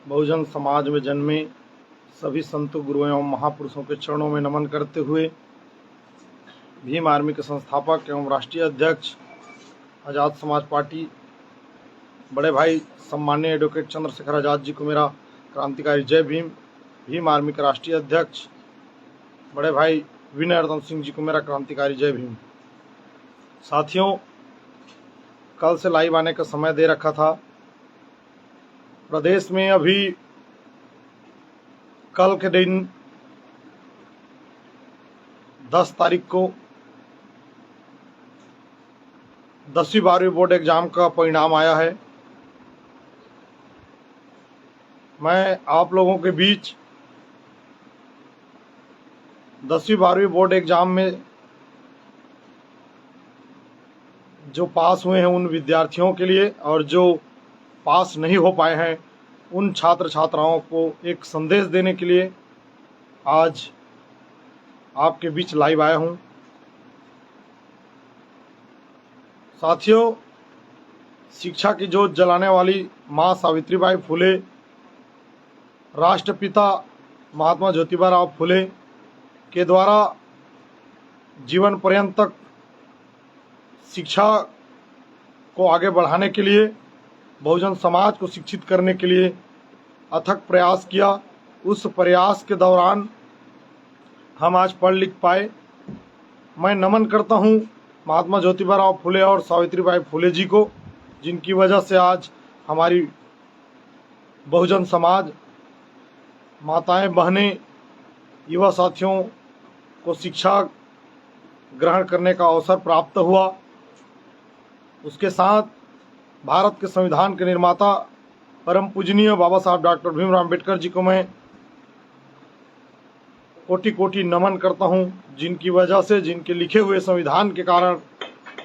बहुजन समाज में जन्मे सभी संतों, गुरुओं एवं महापुरुषों के चरणों में नमन करते हुए भीम आर्मी के संस्थापक एवं राष्ट्रीय अध्यक्ष आज़ाद समाज पार्टी बड़े भाई सम्माननीय एडवोकेट चंद्रशेखर आज़ाद जी को मेरा क्रांतिकारी जय भीम। भीम आर्मी के राष्ट्रीय अध्यक्ष बड़े भाई विनय रतन सिंह जी को मेरा क्रांतिकारी जय भीम। साथियों, कल से लाइव आने का समय दे रखा था। प्रदेश में अभी कल के दिन 10 तारीख को 10वीं 12वीं बोर्ड एग्जाम का परिणाम आया है। मैं आप लोगों के बीच 10वीं 12वीं बोर्ड एग्जाम में जो पास हुए हैं उन विद्यार्थियों के लिए और जो पास नहीं हो पाए हैं उन छात्र छात्राओं को एक संदेश देने के लिए आज आपके बीच लाइव आया हूं। साथियों, शिक्षा की जोत जलाने वाली मां सावित्रीबाई फुले, राष्ट्रपिता महात्मा ज्योतिबा फुले के द्वारा जीवन पर्यंत तक शिक्षा को आगे बढ़ाने के लिए, बहुजन समाज को शिक्षित करने के लिए अथक प्रयास किया। उस प्रयास के दौरान हम आज पढ़ लिख पाए। मैं नमन करता हूं महात्मा ज्योतिबा फुले और सावित्रीबाई फुले जी को, जिनकी वजह से आज हमारी बहुजन समाज, माताएं, बहनें, युवा साथियों को शिक्षा ग्रहण करने का अवसर प्राप्त हुआ। उसके साथ भारत के संविधान के निर्माता परम पूजनीय बाबा साहब डॉक्टर भीमराव अम्बेडकर जी को मैं कोटि कोटि नमन करता हूं, जिनकी वजह से, जिनके लिखे हुए संविधान के कारण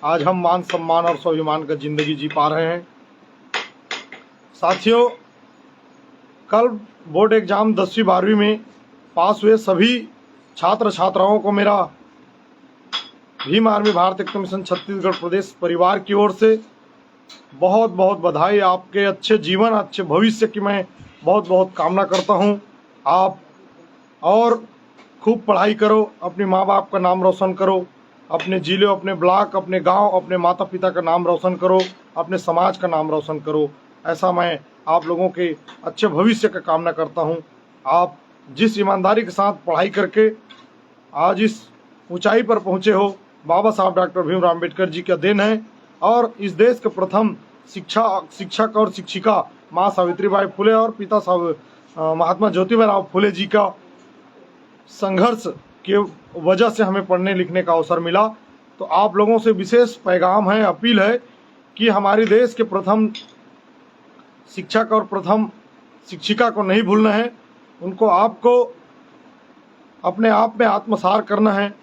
आज हम मान सम्मान और स्वाभिमान का जिंदगी जी पा रहे हैं। साथियों, कल बोर्ड एग्जाम 10वीं 12वीं में पास हुए सभी छात्र छात्राओं को मेरा भीम आर्मी भारत एकता मिशन छत्तीसगढ़ प्रदेश परिवार की ओर से बहुत बहुत बधाई। आपके अच्छे जीवन, अच्छे भविष्य की मैं बहुत बहुत कामना करता हूं। आप और खूब पढ़ाई करो, अपने माँ बाप का नाम रोशन करो, अपने जिले, अपने ब्लॉक, अपने गांव, अपने माता पिता का नाम रोशन करो, अपने समाज का नाम रोशन करो। ऐसा मैं आप लोगों के अच्छे भविष्य का कामना करता हूं। आप जिस ईमानदारी के साथ पढ़ाई करके आज इस ऊंचाई पर पहुंचे हो, बाबा साहब डॉक्टर भीमराव अम्बेडकर जी का देन है। और इस देश के प्रथम शिक्षक और शिक्षिका माँ सावित्रीबाई फुले और पिता साहब महात्मा ज्योतिबा फुले जी का संघर्ष के वजह से हमें पढ़ने लिखने का अवसर मिला। तो आप लोगों से विशेष पैगाम है, अपील है कि हमारे देश के प्रथम शिक्षक और प्रथम शिक्षिका को नहीं भूलना है। उनको आपको अपने आप में आत्मसार करना है,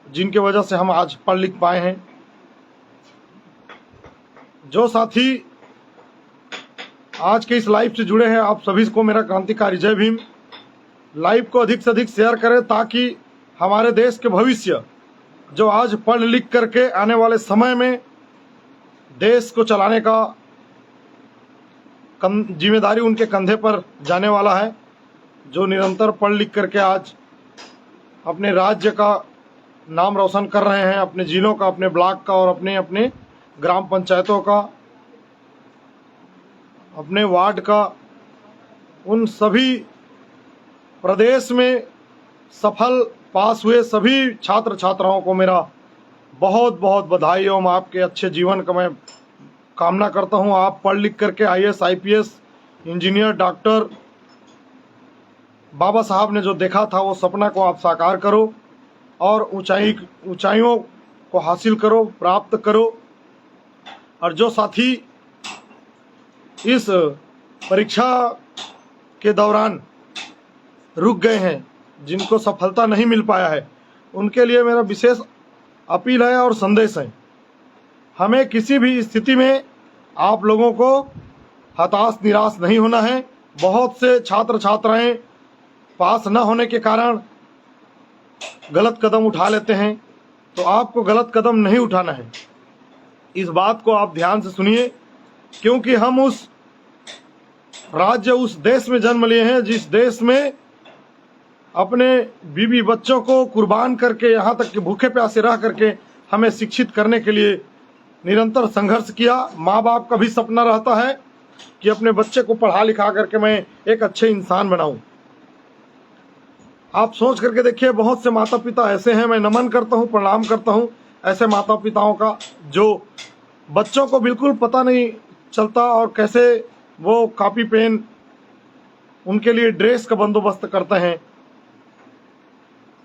जिनके वजह से हम आज पढ़ लिख पाए हैं। जो साथी आज के इस लाइव से जुड़े हैं, आप सभी को मेरा क्रांतिकारी जय भीम। लाइव को अधिक से अधिक शेयर करें ताकि हमारे देश के भविष्य, जो आज पढ़ लिख करके आने वाले समय में देश को चलाने का जिम्मेदारी उनके कंधे पर जाने वाला है, जो निरंतर पढ़ लिख करके आज अपने राज्य का नाम रोशन कर रहे हैं, अपने जिलों का, अपने ब्लॉक का और अपने अपने ग्राम पंचायतों का, अपने वार्ड का, उन सभी प्रदेश में सफल पास हुए सभी छात्र छात्राओं को मेरा बहुत बहुत बधाई एवं आपके अच्छे जीवन का मैं कामना करता हूं। आप पढ़ लिख करके IAS, IPS, इंजीनियर, डॉक्टर, बाबा साहब ने जो देखा था वो सपना को आप साकार करो और ऊंचाइयों को हासिल करो, प्राप्त करो। और जो साथी इस परीक्षा के दौरान रुक गए हैं, जिनको सफलता नहीं मिल पाया है, उनके लिए मेरा विशेष अपील है और संदेश है। हमें किसी भी स्थिति में आप लोगों को हताश निराश नहीं होना है। बहुत से छात्र छात्राएं पास न होने के कारण गलत कदम उठा लेते हैं, तो आपको गलत कदम नहीं उठाना है। इस बात को आप ध्यान से सुनिए, क्योंकि हम उस राज्य उस देश में जन्म लिए हैं जिस देश में अपने बीवी बच्चों को कुर्बान करके, यहाँ तक कि भूखे प्यासे रह करके हमें शिक्षित करने के लिए निरंतर संघर्ष किया। माँ बाप का भी सपना रहता है कि अपने बच्चे को पढ़ा लिखा करके मैं एक अच्छे इंसान बनाऊं। आप सोच करके देखिए, बहुत से माता पिता ऐसे हैं, मैं नमन करता हूं, प्रणाम करता हूं ऐसे माता पिताओं का जो बच्चों को बिल्कुल पता नहीं चलता और कैसे वो कॉपी पेन, उनके लिए ड्रेस का बंदोबस्त करते हैं।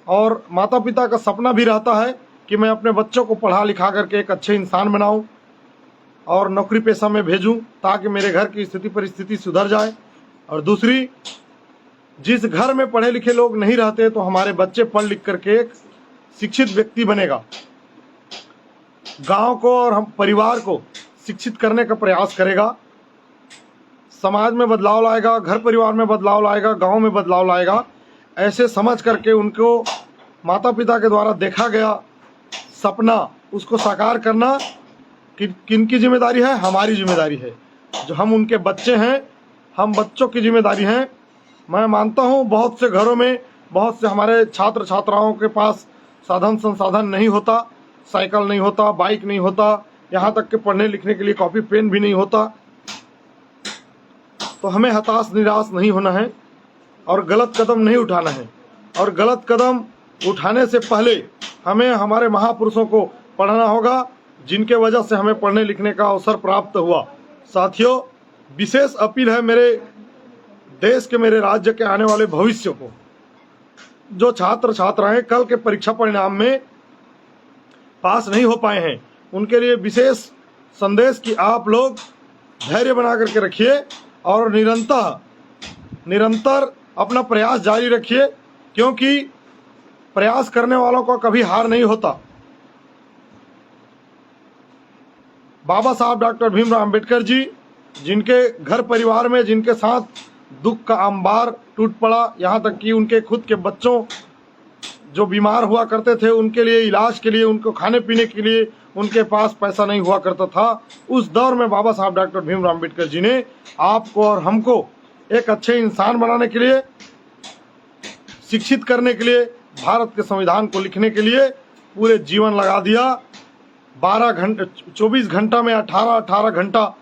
और माता पिता का सपना भी रहता है कि मैं अपने बच्चों को पढ़ा लिखा करके एक अच्छे इंसान बनाऊं और नौकरी पेशा में भेजूं ताकि मेरे घर की स्थिति परिस्थिति सुधर जाए। और दूसरी, जिस घर में पढ़े लिखे लोग नहीं रहते तो हमारे बच्चे पढ़ लिख करके एक शिक्षित व्यक्ति बनेगा, गांव को और हम परिवार को शिक्षित करने का प्रयास करेगा, समाज में बदलाव लाएगा, घर परिवार में बदलाव लाएगा, गांव में बदलाव लाएगा। ऐसे समझ करके उनको माता पिता के द्वारा देखा गया सपना उसको साकार करना किनकी जिम्मेदारी है? हमारी जिम्मेदारी है। जो हम उनके बच्चे हैं, हम बच्चों की जिम्मेदारी है। मैं मानता हूँ बहुत से घरों में, बहुत से हमारे छात्र छात्राओं के पास साधन संसाधन नहीं होता, साइकिल नहीं होता, बाइक नहीं होता, यहाँ तक कि पढ़ने लिखने के लिए कॉपी पेन भी नहीं होता। तो हमें हताश निराश नहीं होना है और गलत कदम नहीं उठाना है। और गलत कदम उठाने से पहले हमें हमारे महापुरुषों को पढ़ना होगा जिनके वजह से हमें पढ़ने लिखने का अवसर प्राप्त हुआ। साथियों, विशेष अपील है मेरे देश के, मेरे राज्य के आने वाले भविष्य को, जो छात्र छात्राएं कल के परीक्षा परिणाम में पास नहीं हो पाए हैं, उनके लिए विशेष संदेश कि आप लोग धैर्य बना करके रखिए और निरंतर अपना प्रयास जारी रखिए, क्योंकि प्रयास करने वालों को कभी हार नहीं होता। बाबा साहब डॉक्टर भीमराव अंबेडकर जी, जिनके घर परिवार में जिनके साथ दुख का अंबार टूट पड़ा, यहाँ तक कि उनके खुद के बच्चों जो बीमार हुआ करते थे उनके लिए इलाज के लिए, उनको खाने पीने के लिए उनके पास पैसा नहीं हुआ करता था, उस दौर में बाबा साहब डॉक्टर भीमराव अंबेडकर जी ने आपको और हमको एक अच्छे इंसान बनाने के लिए, शिक्षित करने के लिए, भारत के संविधान को लिखने के लिए पूरे जीवन लगा दिया। 24 घंटा में 18 घंटा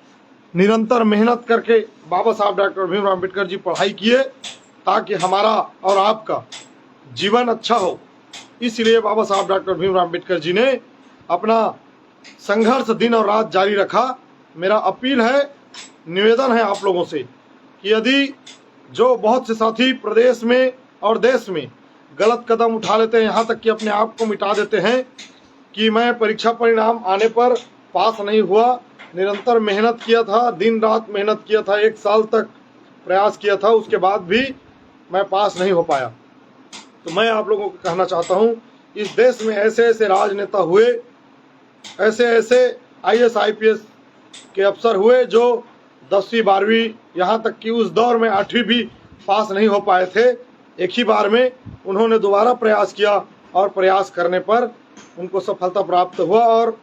निरंतर मेहनत करके बाबा साहब डॉक्टर भीमराव अंबेडकर जी पढ़ाई किए ताकि हमारा और आपका जीवन अच्छा हो। इसलिए बाबा साहब डॉक्टर भीमराव अंबेडकर जी ने अपना संघर्ष दिन और रात जारी रखा। मेरा अपील है, निवेदन है आप लोगों से कि यदि जो बहुत से साथी प्रदेश में और देश में गलत कदम उठा लेते हैं, यहाँ तक कि अपने आप को मिटा देते हैं कि मैं परीक्षा परिणाम आने पर पास नहीं हुआ, निरंतर मेहनत किया था, दिन रात मेहनत किया था, 1 साल तक प्रयास किया था, उसके बाद भी मैं पास नहीं हो पाया। तो मैं आप लोगों को कहना चाहता हूँ, इस देश में ऐसे ऐसे राजनेता हुए, ऐसे ऐसे IAS IPS के अफसर हुए जो 10वीं 12वीं, यहाँ तक कि उस दौर में 8वीं भी पास नहीं हो पाए थे। एक ही बार में उन्होंने दोबारा प्रयास किया और प्रयास करने पर उनको सफलता प्राप्त हुआ। और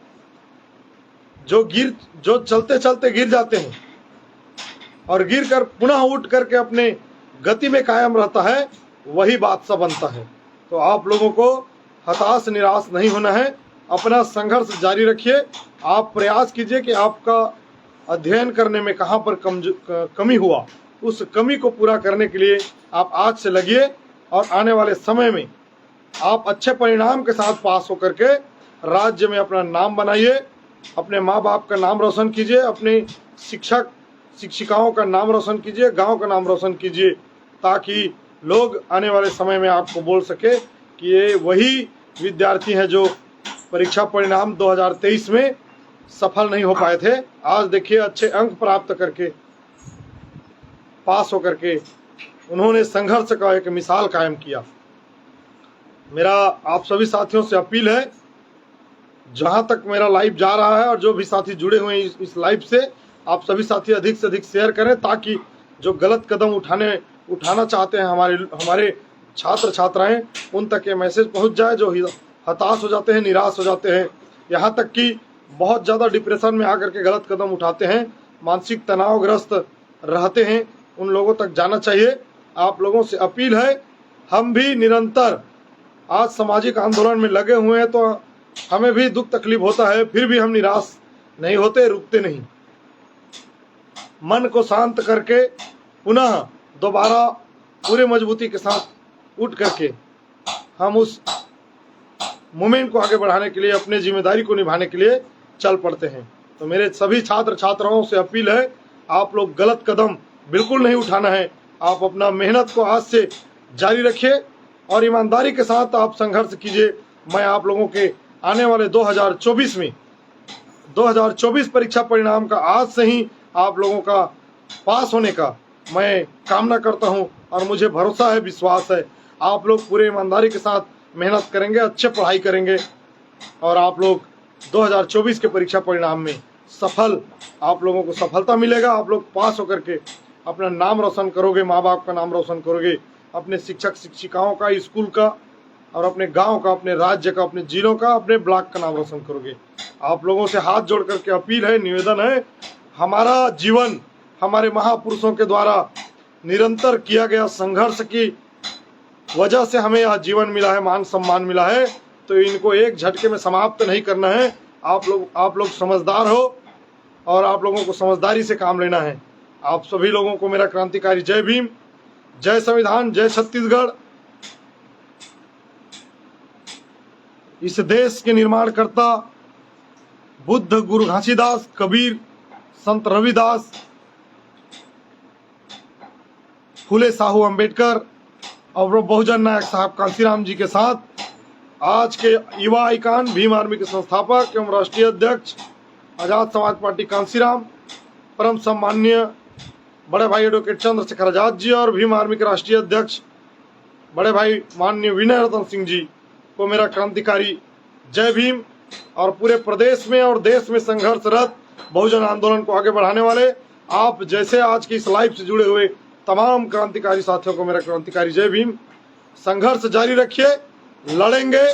जो चलते चलते गिर जाते हैं और गिर कर पुनः उठ करके अपने गति में कायम रहता है, वही बादशाह बनता है। तो आप लोगों को हताश निराश नहीं होना है, अपना संघर्ष जारी रखिए। आप प्रयास कीजिए कि आपका अध्ययन करने में कहाँ पर कमी हुआ, उस कमी को पूरा करने के लिए आप आज से लगिए और आने वाले समय में आप अच्छे परिणाम के साथ पास होकर के राज्य में अपना नाम बनाइए, अपने माँ बाप का नाम रोशन कीजिए, अपने शिक्षक शिक्षिकाओं का नाम रोशन कीजिए, गांव का नाम रोशन कीजिए, ताकि लोग आने वाले समय में आपको बोल सके कि ये वही विद्यार्थी हैं जो परीक्षा परिणाम 2023 में सफल नहीं हो पाए थे। आज देखिए अच्छे अंक प्राप्त करके पास होकर के उन्होंने संघर्ष का एक मिसाल कायम किया। मेरा आप सभी साथियों से अपील है, जहां तक मेरा लाइव जा रहा है और जो भी साथी जुड़े हुए हैं इस लाइव से, आप सभी साथी अधिक से अधिक शेयर करें ताकि जो गलत कदम उठाना चाहते हैं हमारे छात्र छात्राएं, उन तक ये मैसेज पहुंच जाए। जो हताश हो जाते हैं, निराश हो जाते हैं, यहाँ तक कि बहुत ज़्यादा डिप्रेशन में आकर के गलत कदम उठाते हैं, मानसिक तनावग्रस्त रहते हैं, उन लोगों तक जाना चाहिए। आप लोगों से अपील है, हम भी निरंतर आज सामाजिक आंदोलन में लगे हुए हैं, तो हमें भी दुख तकलीफ होता है, फिर भी हम निराश नहीं होते, रुकते नहीं। मन को शांत करके पुनः दोबारा पूरे मजबूती के साथ उठ करके हम उस मूवमेंट को आगे बढ़ाने के लिए, अपने जिम्मेदारी को निभाने के लिए चल पड़ते हैं। तो मेरे सभी छात्र छात्राओं से अपील है, आप लोग गलत कदम बिल्कुल नहीं उठाना है। आप अपना मेहनत को आज से जारी रखिए और ईमानदारी के साथ आप संघर्ष कीजिए। मैं आप लोगों के आने वाले 2024 परीक्षा परिणाम का आज से ही आप लोगों का पास होने का मैं कामना करता हूं और मुझे भरोसा है, विश्वास है, आप लोग पूरे ईमानदारी के साथ मेहनत करेंगे, अच्छे पढ़ाई करेंगे और आप लोग 2024 के परीक्षा परिणाम में आप लोगों को सफलता मिलेगा। आप लोग पास होकर के अपना नाम रोशन करोगे, माँ बाप का नाम रोशन करोगे, अपने शिक्षक शिक्षिकाओं का, स्कूल का और अपने गांव का, अपने राज्य का, अपने जिलों का, अपने ब्लॉक का नाम रोशन करोगे। आप लोगों से हाथ जोड़ करके अपील है, निवेदन है, हमारा जीवन हमारे महापुरुषों के द्वारा निरंतर किया गया संघर्ष की वजह से हमें यह जीवन मिला है, मान सम्मान मिला है, तो इनको एक झटके में समाप्त नहीं करना है। आप लोग समझदार हो और आप लोगों को समझदारी से काम लेना है। आप सभी लोगों को मेरा क्रांतिकारी जय भीम, जय संविधान, जय छत्तीसगढ़। इस देश के निर्माणकर्ता बुद्ध, गुरु घासीदास, कबीर, संत रविदास, फूले साहू अम्बेडकर और बहुजन नायक साहब कांसीराम जी के साथ आज के युवा आइकान, भीम आर्मी के संस्थापक एवं राष्ट्रीय अध्यक्ष आजाद समाज पार्टी कांसीराम, परम सम्माननीय बड़े भाई एडवोकेट चंद्रशेखर आजाद जी और भीम आर्मी के राष्ट्रीय अध्यक्ष बड़े भाई माननीय विनय रतन सिंह जी को मेरा क्रांतिकारी जय भीम। और पूरे प्रदेश में और देश में संघर्षरत बहुजन आंदोलन को आगे बढ़ाने वाले आप जैसे आज की इस लाइव से जुड़े हुए तमाम क्रांतिकारी साथियों को मेरा क्रांतिकारी जय भीम। संघर्ष जारी रखिए, लड़ेंगे,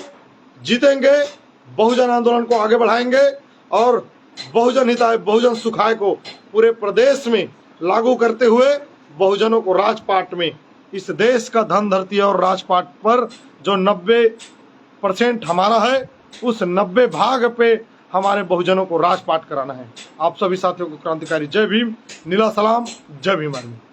जीतेंगे, बहुजन आंदोलन को आगे बढ़ाएंगे और बहुजन हिताय, बहुजन सुखाय को पूरे प्रदेश में लागू करते हुए बहुजनों को राजपाट में, इस देश का धन धरती और राजपाट पर जो 90% हमारा है, उस 90 भाग पे हमारे बहुजनों को राजपाट कराना है। आप सभी साथियों को क्रांतिकारी जय भीम, नीला सलाम, जय भीम आर्मी।